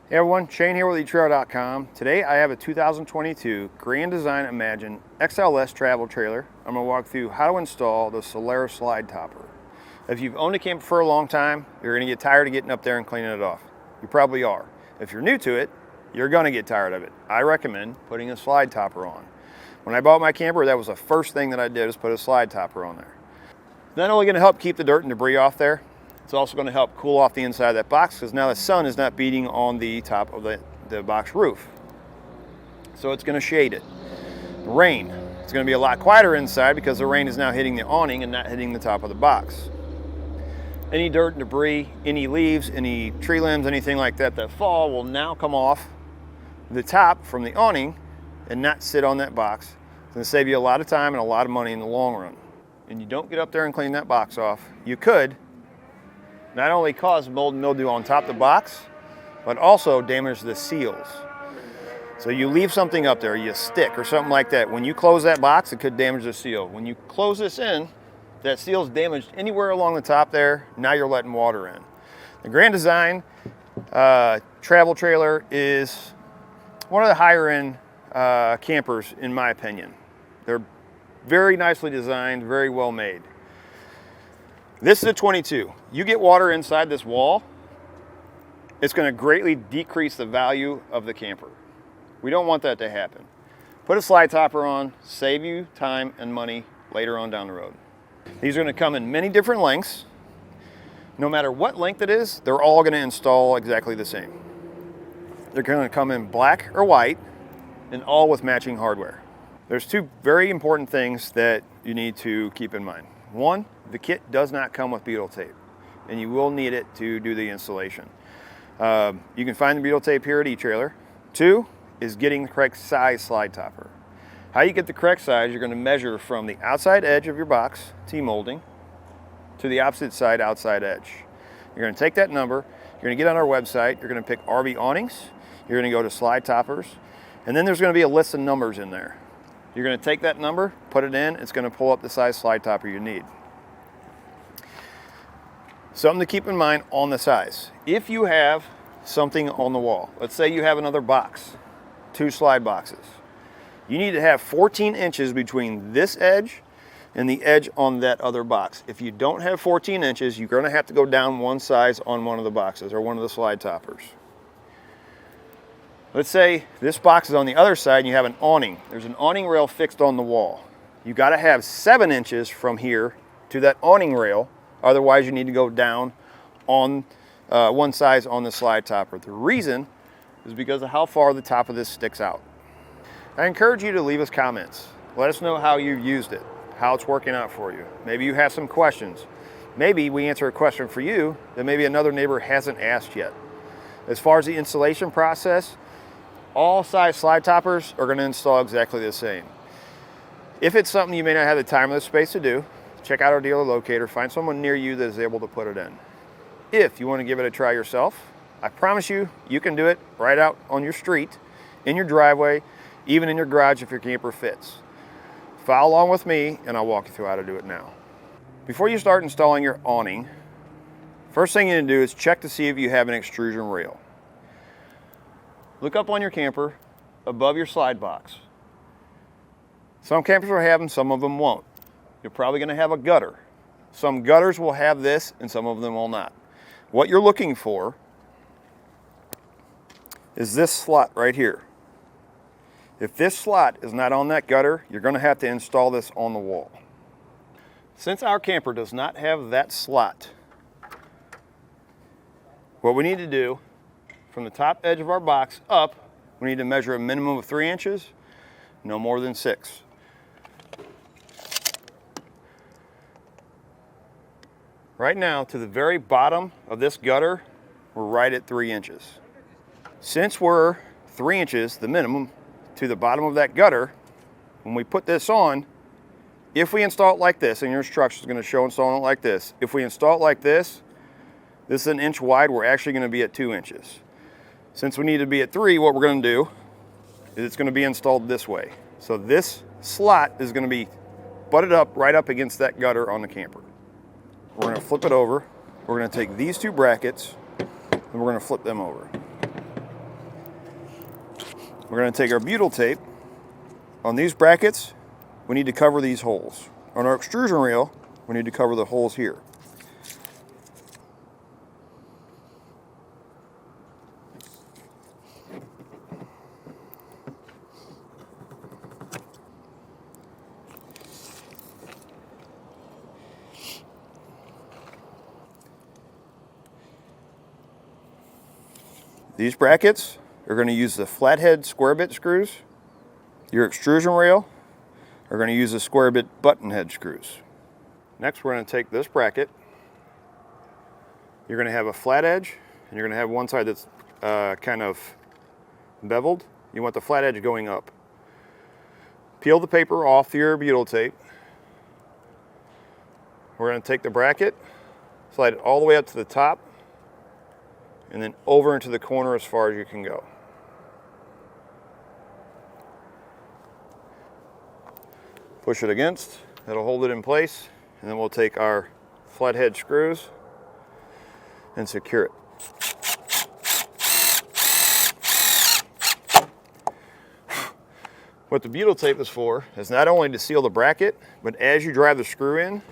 Hey everyone, Shane here with eTrail.com. Today I have a 2022 Grand Design Imagine XLS travel trailer. I'm going to walk through how to install the Solaris slide topper. If you've owned a camper for a long time, you're going to get tired of getting up there and cleaning it off. You probably are. If you're new to it, you're going to get tired of it. I recommend putting a slide topper on. When I bought my camper, that was the first thing that I did, is put a slide topper on there. It's not only going to help keep the dirt and debris off there, it's also going to help cool off the inside of that box, because now the sun is not beating on the top of the box roof. So it's going to shade it. Rain, it's going to be a lot quieter inside because the rain is now hitting the awning and not hitting the top of the box. Any dirt and debris, any leaves, any tree limbs, anything like that that fall will now come off the top from the awning and not sit on that box. It's going to save you a lot of time and a lot of money in the long run. And you don't get up there and clean that box off, you could not only cause mold and mildew on top of the box, but also damage the seals. So you leave something up there, you stick or something like that, when you close that box, it could damage the seal. When you close this in, that seal's damaged anywhere along the top there, now you're letting water in. The Grand Design travel trailer is one of the higher end campers in my opinion. They're very nicely designed, very well made. This is a 22. You get water inside this wall, it's going to greatly decrease the value of the camper. We don't want that to happen. Put a slide topper on, save you time and money later on down the road. These are going to come in many different lengths. No matter what length it is, they're all going to install exactly the same. They're going to come in black or white and all with matching hardware. There's two very important things that you need to keep in mind. One, the kit does not come with butyl tape, and you will need it to do the installation. You can find the butyl tape here at eTrailer. Two is getting the correct size slide topper. How you get the correct size, you're going to measure from the outside edge of your box, T-molding, to the opposite side outside edge. You're going to take that number, you're going to get on our website, you're going to pick RV Awnings, you're going to go to slide toppers, and then there's going to be a list of numbers in there. You're going to take that number, put it in, it's going to pull up the size slide topper you need. Something to keep in mind on the size. If you have something on the wall, let's say you have another box, 2 slide boxes, you need to have 14 inches between this edge and the edge on that other box. If you don't have 14 inches, you're going to have to go down one size on one of the boxes or one of the slide toppers. Let's say this box is on the other side and you have an awning. There's an awning rail fixed on the wall. You got to have 7 inches from here to that awning rail, otherwise you need to go down on one size on the slide topper. The reason is because of how far the top of this sticks out. I encourage you to leave us comments. Let us know how you've used it, how it's working out for you. Maybe you have some questions. Maybe we answer a question for you that maybe another neighbor hasn't asked yet. As far as the installation process, all size slide toppers are going to install exactly the same. If it's something you may not have the time or the space to do, check out our dealer locator, find someone near you that is able to put it in. If you want to give it a try yourself, I promise you, you can do it right out on your street, in your driveway, even in your garage if your camper fits. Follow along with me and I'll walk you through how to do it now. Before you start installing your awning, first thing you need to do is check to see if you have an extrusion rail. Look up on your camper above your slide box. Some campers will have them, some of them won't. You're probably going to have a gutter. Some gutters will have this and some of them will not. What you're looking for is this slot right here. If this slot is not on that gutter, you're going to have to install this on the wall. Since our camper does not have that slot, what we need to do, from the top edge of our box up, we need to measure a minimum of 3 inches, no more than 6. Right now, to the very bottom of this gutter, we're right at 3 inches. Since we're 3 inches, the minimum, to the bottom of that gutter, when we put this on, if we install it like this, and your instructions are going to show installing it like this, if we install it like this is 1 inch wide, we're actually going to be at 2 inches. Since we need to be at 3, what we're going to do is it's going to be installed this way. So this slot is going to be butted up right up against that gutter on the camper. We're going to flip it over. We're going to take these 2 brackets and we're going to flip them over. We're going to take our butyl tape. On these brackets, we need to cover these holes. On our extrusion reel, we need to cover the holes here. These brackets are going to use the flathead square bit screws. Your extrusion rail are going to use the square bit button head screws. Next, we're going to take this bracket. You're going to have a flat edge, and you're going to have one side that's kind of beveled. You want the flat edge going up. Peel the paper off your butyl tape. We're going to take the bracket, slide it all the way up to the top, and then over into the corner as far as you can go. Push it against, that'll hold it in place, and then we'll take our flathead screws and secure it. What the butyl tape is for is not only to seal the bracket, but as you drive the screw in,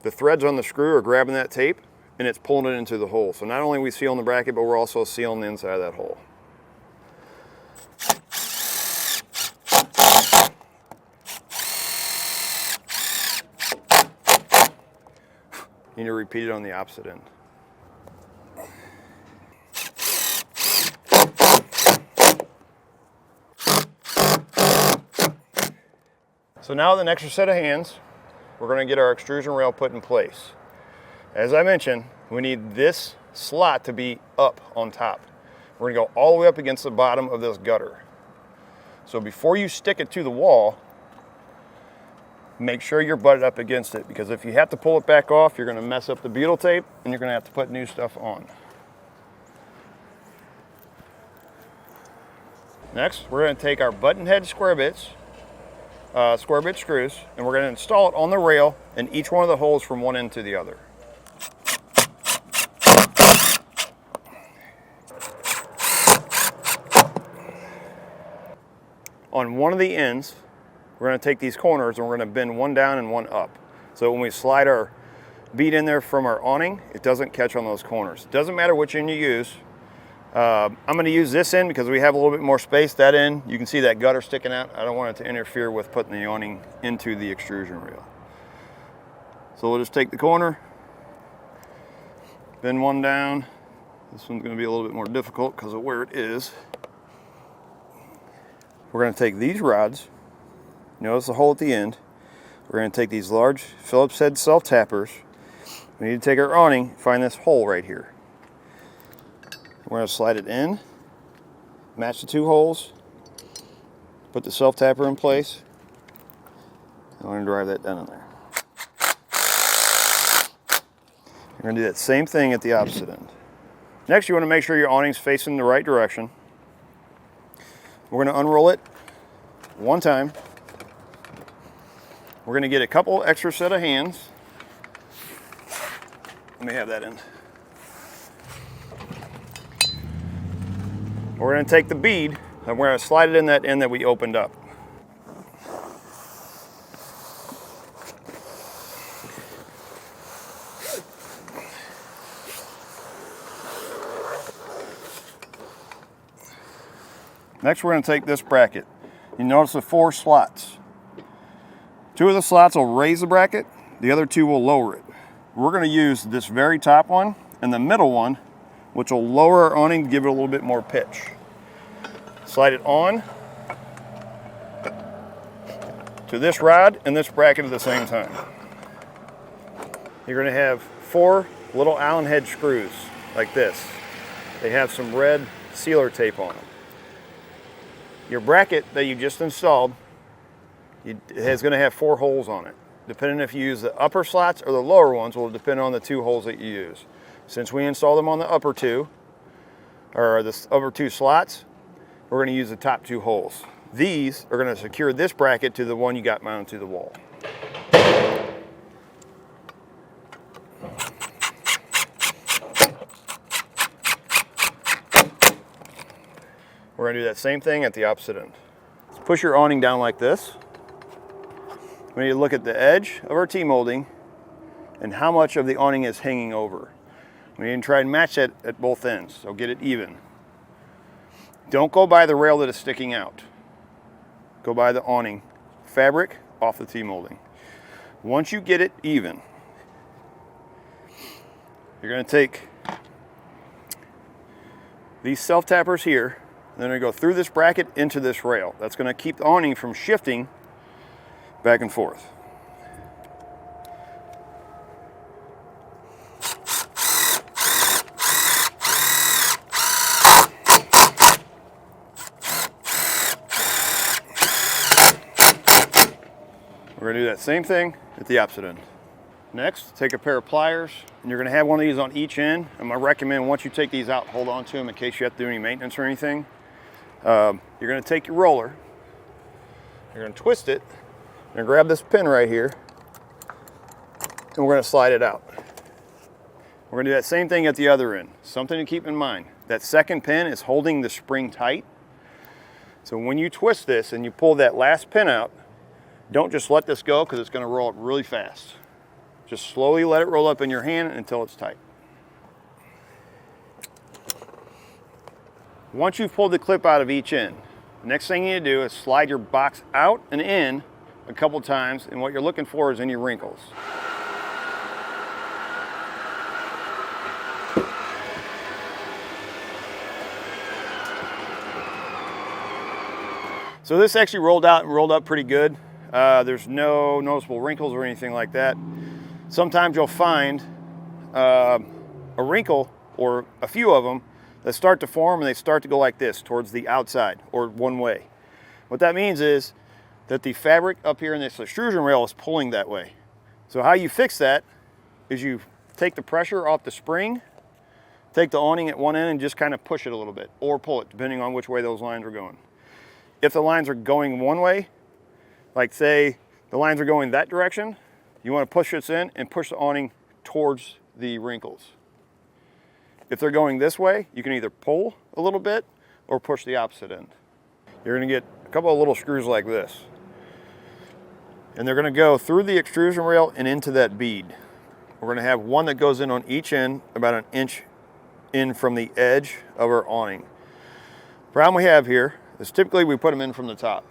the threads on the screw are grabbing that tape and it's pulling it into the hole. So not only are we sealing the bracket, but we're also sealing the inside of that hole. You need to repeat it on the opposite end. So now with an extra set of hands, we're going to get our extrusion rail put in place. As I mentioned, we need this slot to be up on top. We're going to go all the way up against the bottom of this gutter. So before you stick it to the wall, make sure you're butted up against it, because if you have to pull it back off, you're going to mess up the butyl tape and you're going to have to put new stuff on. Next, we're going to take our button head square bit screws, and we're going to install it on the rail in each one of the holes from one end to the other. On one of the ends, we're going to take these corners and we're going to bend one down and one up. So when we slide our bead in there from our awning, it doesn't catch on those corners. It doesn't matter which end you use. I'm going to use this end because we have a little bit more space. That end, you can see that gutter sticking out. I don't want it to interfere with putting the awning into the extrusion reel. So we'll just take the corner, bend one down. This one's going to be a little bit more difficult because of where it is. We're going to take these rods, notice the hole at the end. We're going to take these large Phillips head self-tappers. We need to take our awning, find this hole right here. We're going to slide it in, match the two holes, put the self-tapper in place, and we're going to drive that down in there. We're going to do that same thing at the opposite end. Next, you want to make sure your awning's facing the right direction. We're going to unroll it one time. We're going to get a couple extra set of hands. Let me have that end. We're going to take the bead and we're going to slide it in that end that we opened up. Next, we're going to take this bracket. You notice the 4 slots. 2 of the slots will raise the bracket, the other 2 will lower it. We're going to use this very top one and the middle one, which will lower our awning to give it a little bit more pitch. Slide it on to this rod and this bracket at the same time. You're going to have 4 little Allen head screws like this. They have some red sealer tape on them. Your bracket that you just installed is going to have 4 holes on it. Depending if you use the upper slots or the lower ones will depend on the 2 holes that you use. Since we installed them on the upper 2, or the upper 2 slots, we're going to use the top 2 holes. These are going to secure this bracket to the one you got mounted to the wall. We're going to do that same thing at the opposite end. Let's push your awning down like this. We need to look at the edge of our T-molding and how much of the awning is hanging over. We need to try and match that at both ends, so get it even. Don't go by the rail that is sticking out. Go by the awning fabric off the T-molding. Once you get it even, you're going to take these self-tappers here, and then you're going to go through this bracket into this rail. That's going to keep the awning from shifting back and forth. We're going to do that same thing at the opposite end. Next, take a pair of pliers, and you're going to have one of these on each end. I'm going to recommend once you take these out, hold on to them in case you have to do any maintenance or anything. You're going to take your roller, you're going to twist it, you're going to grab this pin right here, and we're going to slide it out. We're going to do that same thing at the other end. Something to keep in mind, that second pin is holding the spring tight. So when you twist this and you pull that last pin out, don't just let this go because it's going to roll up really fast. Just slowly let it roll up in your hand until it's tight. Once you've pulled the clip out of each end, the next thing you need to do is slide your box out and in a couple times, and what you're looking for is any wrinkles. So this actually rolled out and rolled up pretty good. There's no noticeable wrinkles or anything like that. Sometimes you'll find a wrinkle or a few of them that start to form and they start to go like this towards the outside or one way. What that means is that the fabric up here in this extrusion rail is pulling that way. So how you fix that is you take the pressure off the spring, take the awning at one end and just kind of push it a little bit or pull it depending on which way those lines are going. If the lines are going one way, like say the lines are going that direction, you want to push this in and push the awning towards the wrinkles. If they're going this way, you can either pull a little bit or push the opposite end. You're going to get a couple of little screws like this. And they're going to go through the extrusion rail and into that bead. We're going to have one that goes in on each end, about an inch in from the edge of our awning. The problem we have here is typically we put them in from the top,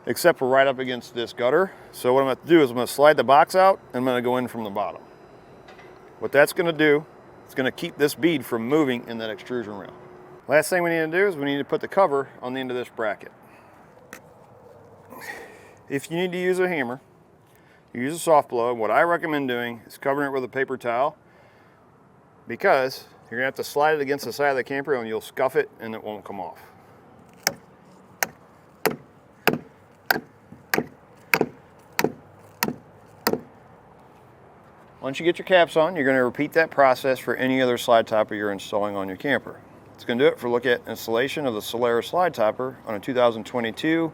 except for right up against this gutter. So what I'm going to do is I'm going to slide the box out and I'm going to go in from the bottom. What that's going to do, it's going to keep this bead from moving in that extrusion rail. Last thing we need to do is we need to put the cover on the end of this bracket. If you need to use a hammer, you use a soft blow. What I recommend doing is covering it with a paper towel, because you're going to have to slide it against the side of the camper and you'll scuff it and it won't come off. Once you get your caps on, you're going to repeat that process for any other slide topper you're installing on your camper. It's going to do it for a look at installation of the Solaris slide topper on a 2022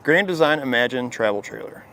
Grand Design Imagine travel trailer.